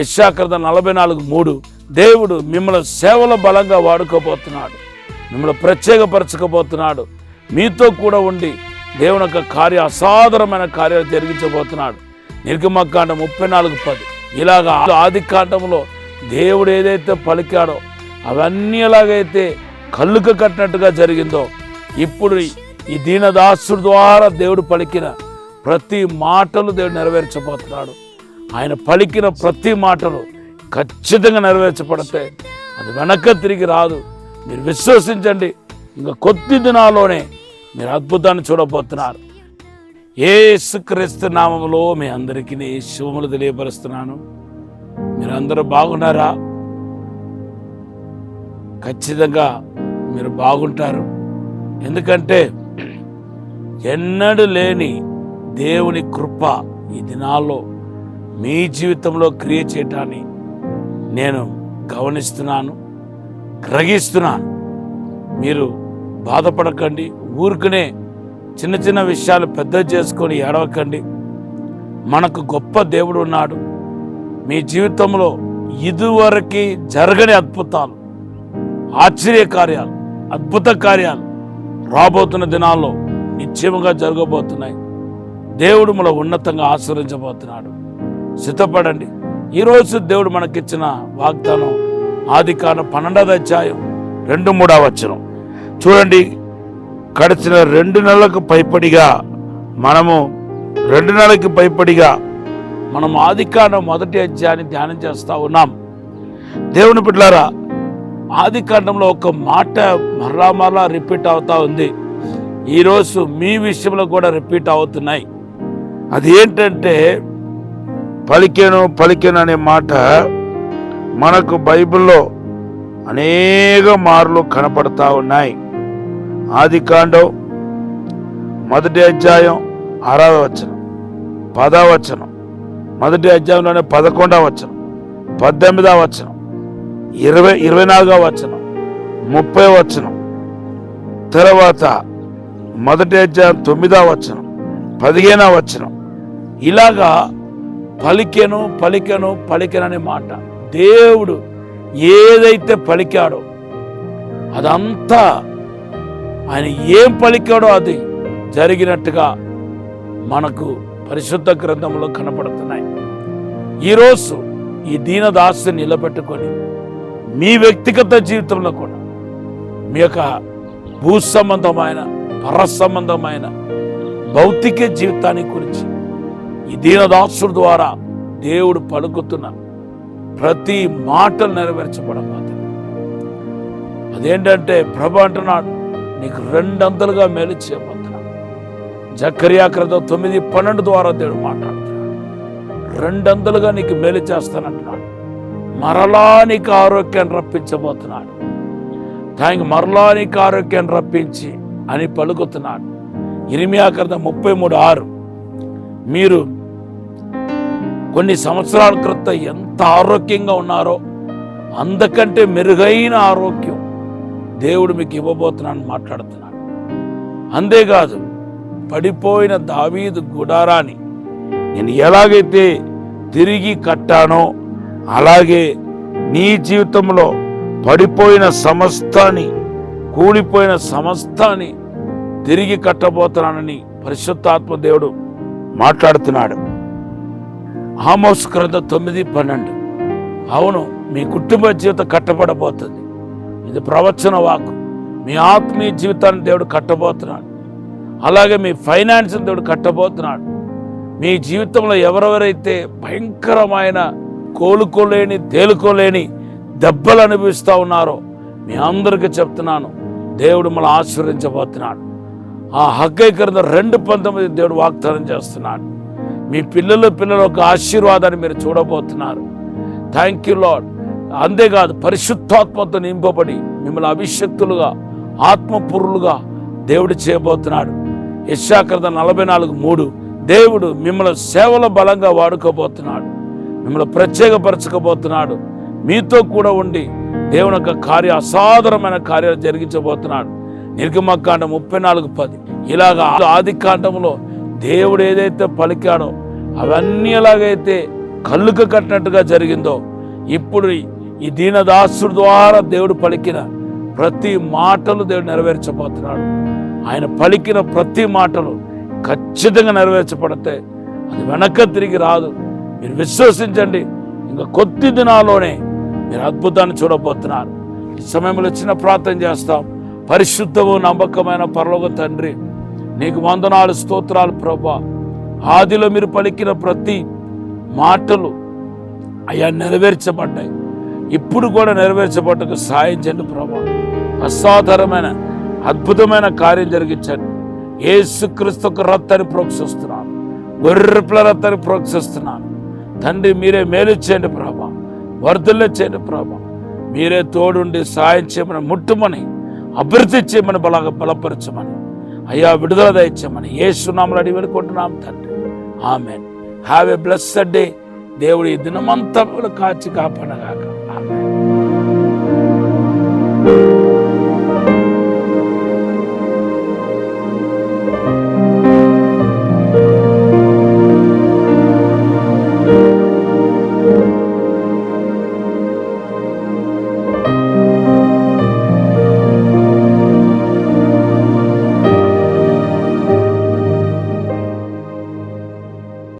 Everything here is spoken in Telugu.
యెషయా 44:3 దేవుడు మిమ్మల్ని సేవలో బలంగా వాడుకోబోతున్నాడు, మిమ్మల్ని ప్రత్యేకపరచకపోతున్నాడు, మీతో కూడా ఉండి దేవుని యొక్క అసాధారణమైన కార్యాలు జరిగించబోతున్నాడు. నిర్గమకాండం 34:10 ఇలాగా ఆది కాండంలో దేవుడు ఏదైతే పలికాడో అవన్నీ ఎలాగైతే కళ్ళుకు కట్టినట్టుగా జరిగిందో, ఇప్పుడు ఈ దీనదాసుడు ద్వారా దేవుడు పలికిన ప్రతి మాటలు దేవుడు నెరవేర్చబోతున్నాడు. ఆయన పలికిన ప్రతి మాటలు ఖచ్చితంగా నెరవేర్చబడతాయి. అది వెనక్కి తిరిగి రాదు. మీరు విశ్వసించండి. ఇంకా కొద్ది దినాల్లోనే మీరు అద్భుతాన్ని చూడబోతున్నారు. యేసుక్రీస్తు నామములో మీ అందరికీ శుభములు తెలియపరుస్తున్నాను. మీరందరూ బాగున్నారా? ఖచ్చితంగా మీరు బాగుంటారు. ఎందుకంటే ఎన్నడూ లేని దేవుని కృప ఈ దినాల్లో మీ జీవితంలో క్రియ చేయటాన్ని నేను గమనిస్తున్నాను, గ్రహిస్తున్నాను. మీరు బాధపడకండి, ఊరుకునే చిన్న చిన్న విషయాలు పెద్ద చేసుకొని ఏడవకండి. మనకు గొప్ప దేవుడు ఉన్నాడు. మీ జీవితంలో ఇదివరకు జరగని అద్భుతాలు, ఆశ్చర్య కార్యాలు, అద్భుత కార్యాలు రాబోతున్న దినాల్లో నిశ్చయముగా జరగబోతున్నాయి. దేవుడు మన ఉన్నతంగా ఆశీర్వదించబోతున్నాడు. సిద్ధపడండి. ఈరోజు దేవుడు మనకిచ్చిన వాగ్దానం ఆదికాండం 12:2-3 చూడండి. గడిచిన 2 నెలలకు పైపడిగా మనం ఆదికాండం 1వ అధ్యాయాన్ని ధ్యానం చేస్తూ ఉన్నాం. దేవుని బిడ్డలారా, ఆదికాండంలో ఒక మాట మరలా రిపీట్ అవుతా ఉంది. ఈరోజు మీ విషయంలో కూడా రిపీట్ అవుతున్నాయి. అది ఏంటంటే పలికెను అనే మాట మనకు బైబిల్లో అనేక మార్లు కనపడతా ఉన్నాయి. ఆదికాండం 1వ అధ్యాయం 6వ వచనం, 10వ వచనం, 1వ అధ్యాయంలోనే 11వ వచనం, 18వ వచనం, 24వ వచనం, 30వ వచనం, తర్వాత 1వ అధ్యాయం 9వ వచనం, 15వ వచనం. ఇలాగా పలికెను అనే మాట దేవుడు ఏదైతే పలికాడో అదంతా ఆయన ఏం పలికాడో అది జరిగినట్టుగా మనకు పరిశుద్ధ గ్రంథంలో కనపడుతున్నాయి. ఈరోజు ఈ దీనదాసుని నిలబెట్టుకొని మీ వ్యక్తిగత జీవితంలో కూడా మీ యొక్క భూ సంబంధమైన పర సంబంధమైన భౌతిక జీవితాన్ని గురించి ఈ దీనదాసుడు ద్వారా దేవుడు పలుకుతున్న ప్రతి మాటలు నెరవేర్చబడబోతుంది. అదేంటంటే ప్రభు అంటున్నాడు, నీకు 200గా మేలు చేయబోతున్నాడు. జకర్యా గ్రంథం 9:12 ద్వారా దేవుడు మాట్లాడుతున్నాడు. 200గా నీకు మేలు చేస్తానంటున్నాడు. మరలా నీకు ఆరోగ్యాన్ని రప్పించబోతున్నాడు. మరలా నీకు ఆరోగ్యాన్ని రప్పించి అని పలుకుతున్నాడు. ఇర్మీయా గ్రంథం 33:6 మీరు కొన్ని సంవత్సరాల క్రితం ఎంత ఆరోగ్యంగా ఉన్నారో అంతకంటే మెరుగైన ఆరోగ్యం దేవుడు మీకు ఇవ్వబోతున్నాడని మాట్లాడుతున్నాడు. అంతేకాదు, పడిపోయిన దావీదు గుడారాన్ని నేను ఎలాగైతే తిరిగి కట్టానో అలాగే నీ జీవితంలో పడిపోయిన సమస్తాన్ని, కూలిపోయిన సమస్తాన్ని తిరిగి కట్టబోతున్నానని పరిశుద్ధాత్మ దేవుడు మాట్లాడుతున్నాడు. ఆమోస్ గ్రంథం 9:12 అవును, మీ కుటుంబ జీవితం కట్టబడబోతుంది. ఇది ప్రవచన వాక్కు. మీ ఆత్మీయ జీవితాన్ని దేవుడు కట్టబోతున్నాడు. అలాగే మీ ఫైనాన్స్ దేవుడు కట్టబోతున్నాడు. మీ జీవితంలో ఎవరెవరైతే భయంకరమైన కోలుకోలేని తేలుకోలేని దెబ్బలు అనుభవిస్తూ ఉన్నారో మీ అందరికీ చెప్తున్నాను, దేవుడు మనల్ని ఆశీర్వదించబోతున్నాడు. ఆ హగ్గై గ్రంథం 2:19 దేవుడు వాగ్దానం చేస్తున్నాడు. మీ పిల్లల ఒక ఆశీర్వాదాన్ని మీరు చూడబోతున్నారు. Thank you lord. అంతేకాదు, పరిశుద్ధాత్మతో నింపబడి మిమ్మల్ని అభిషక్తులుగా ఆత్మపురులుగా దేవుడు చేయబోతున్నాడు. యెషయా 44:3 దేవుడు మిమ్మల్ని సేవలో బలంగా వాడుకోబోతున్నాడు, మిమ్మల్ని ప్రత్యేకపరచకపోతున్నాడు, మీతో కూడా ఉండి దేవుని యొక్క అసాధారణమైన కార్యాలు జరిగించబోతున్నాడు. నిర్గమకాండం 34:10 ఇలాగా ఆది కాండంలో దేవుడు ఏదైతే పలికాడో అవన్నీ ఎలాగైతే కళ్ళుకు కట్టినట్టుగా జరిగిందో, ఇప్పుడు ఈ దీనదాసుడు ద్వారా దేవుడు పలికిన ప్రతి మాటలు దేవుడు నెరవేర్చబోతున్నాడు. ఆయన పలికిన ప్రతి మాటలు ఖచ్చితంగా నెరవేర్చబడితే అది వెనక తిరిగి రాదు. మీరు విశ్వసించండి, ఇంకా కొద్ది దినాల్లోనే మీరు అద్భుతాన్ని చూడబోతున్నారు. ఈ సమయంలో చిన్న ప్రార్థన చేస్తాం. పరిశుద్ధము నమ్మకమైన పరలోక తండ్రి, నీకు వందనాలు, స్తోత్రాలు ప్రభువా. ఆదిలో మీరు పలికిన ప్రతి మాటలు అయ్యా నెరవేర్చబడ్డాయి. ఇప్పుడు కూడా నెరవేర్చబడ్డకు సాయం చేయండి ప్రభువా. అసాధారణమైన అద్భుతమైన కార్యం జరిగించండి. యేసుక్రీస్తు రక్తాన్ని ప్రోక్షిస్తున్నాను, గొర్రెపిల్ల రక్తాన్ని ప్రోక్షిస్తున్నాను తండ్రి. మీరే మేలు చేయండి ప్రభా, వర్ధులు చేయండి ప్రభా. మీరే తోడుండి సాయం చేయమని, ముట్టుమని, అభివృద్ధి చేయమని, బలపరచమని, అయ్యా విడుదల దయచేయమని యేసు నామములో అడిగి వేడుకుంటున్నాం తండ్రి. ఆమేన్. Have a blessed day. దేవుడు ఈ దినమంతా కాచి కాపాడగాక.